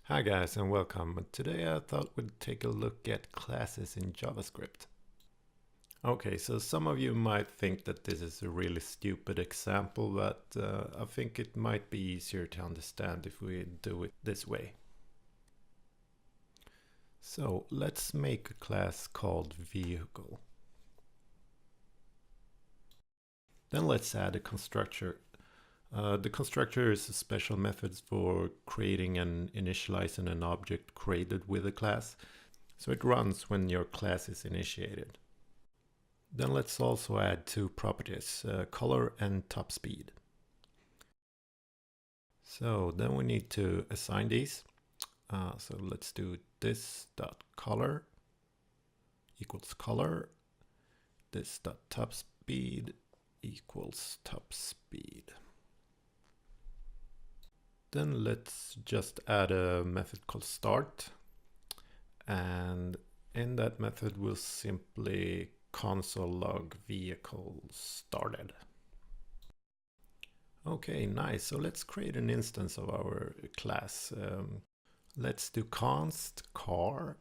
Hi guys and welcome. Today I thought we'd take a look at classes in JavaScript. Okay, so some of you might think that this is a really stupid example, but I think it might be easier to understand if we do it this way. So let's make a class called vehicle. Then let's add a constructor. The constructor is a special method for creating and initializing an object created with a class. So it runs when your class is initiated. Then let's also add two properties, color and top speed. So then we need to assign these. So let's do this dot color equals color. This dot top speed equals top speed. Then let's just add a method called start. And in that method, we'll simply console log vehicle started. Okay, nice. So let's create an instance of our class. Let's do const car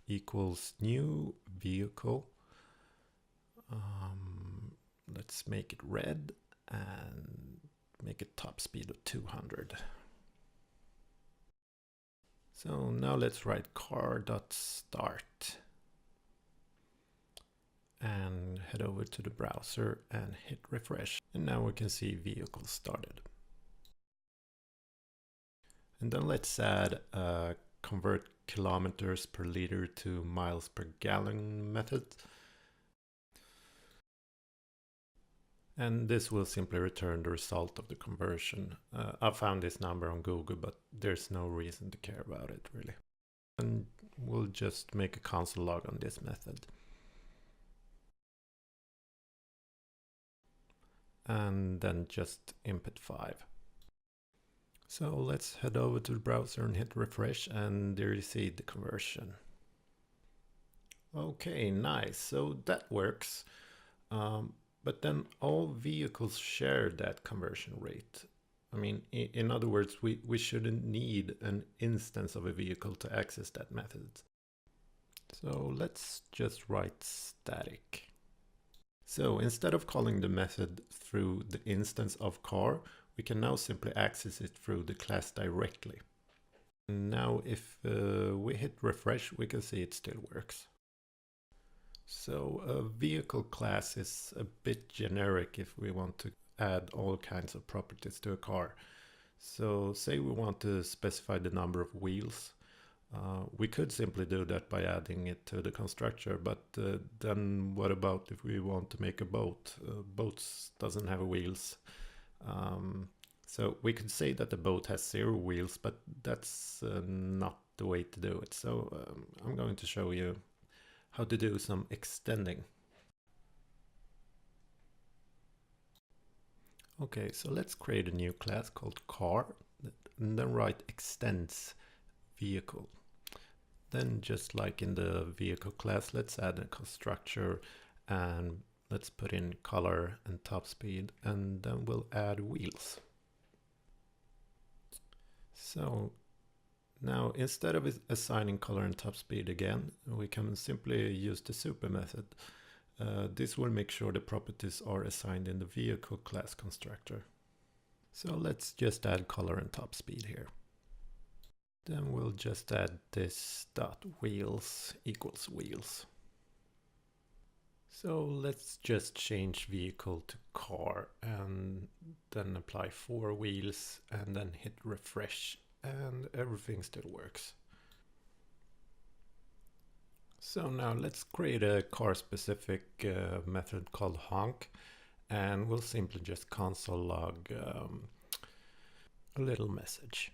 equals new vehicle. Let's make it red and make it top speed of 200. So now let's write car.start and head over to the browser and hit refresh. And now we can see vehicle started. And then let's add a convert kilometers per liter to miles per gallon method. And this will simply return the result of the conversion. I found this number on Google, but there's no reason to care about it really. And we'll just make a console log on this method. And then just input 5. So let's head over to the browser and hit refresh, and there you see the conversion. Okay, nice. So that works. But then all vehicles share that conversion rate. I mean, in other words, we shouldn't need an instance of a vehicle to access that method. So let's just write static. So instead of calling the method through the instance of car, we can now simply access it through the class directly. And now if we hit refresh, we can see it still works. So a vehicle class is a bit generic if we want to add all kinds of properties to a car. So say we want to specify the number of wheels. We could simply do that by adding it to the constructor, but then what about if we want to make a boat? Boats doesn't have wheels. So we could say that the boat has 0 wheels, but that's not the way to do it. So I'm going to show you how to do some extending. Okay, so let's create a new class called car, and then write extends vehicle. Then just like in the vehicle class, let's add a constructor and let's put in color and top speed, and then we'll add wheels. So now instead of assigning color and top speed again, we can simply use the super method. This will make sure the properties are assigned in the vehicle class constructor. So let's just add color and top speed here. Then we'll just add this dot wheels equals wheels. So let's just change vehicle to car and then apply 4 wheels and then hit refresh, and everything still works. So now let's create a car specific method called honk, and we'll simply just console log a little message.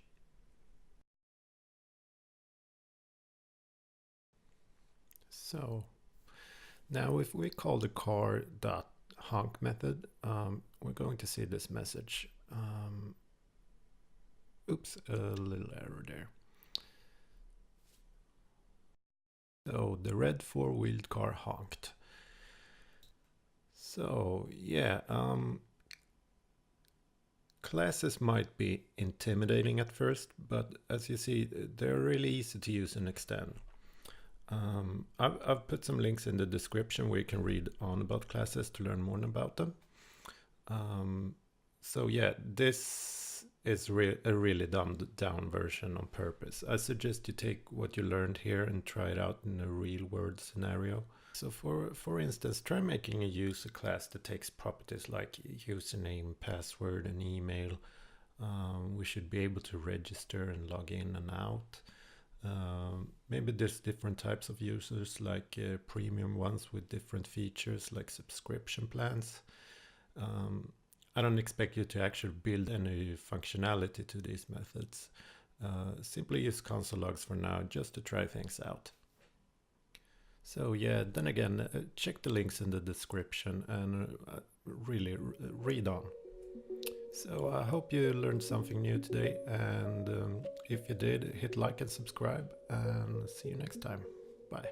So now if we call the car.honk method, we're going to see this message. Oops, a little error there. So the red 4-wheeled car honked. So yeah, Classes might be intimidating at first, but as you see, they're really easy to use and extend. I've put some links in the description where you can read on about classes to learn more about them. So yeah, this is a really dumbed down version on purpose. I suggest you take what you learned here and try it out in a real world scenario. So for instance, try making a user class that takes properties like username, password, and email. We should be able to register and log in and out. Maybe there's different types of users, like premium ones with different features like subscription plans. I don't expect you to actually build any functionality to these methods. Simply use console logs for now just to try things out. So yeah, then again, check the links in the description and really read on. So I hope you learned something new today, and if you did, hit like and subscribe, and see you next time. Bye.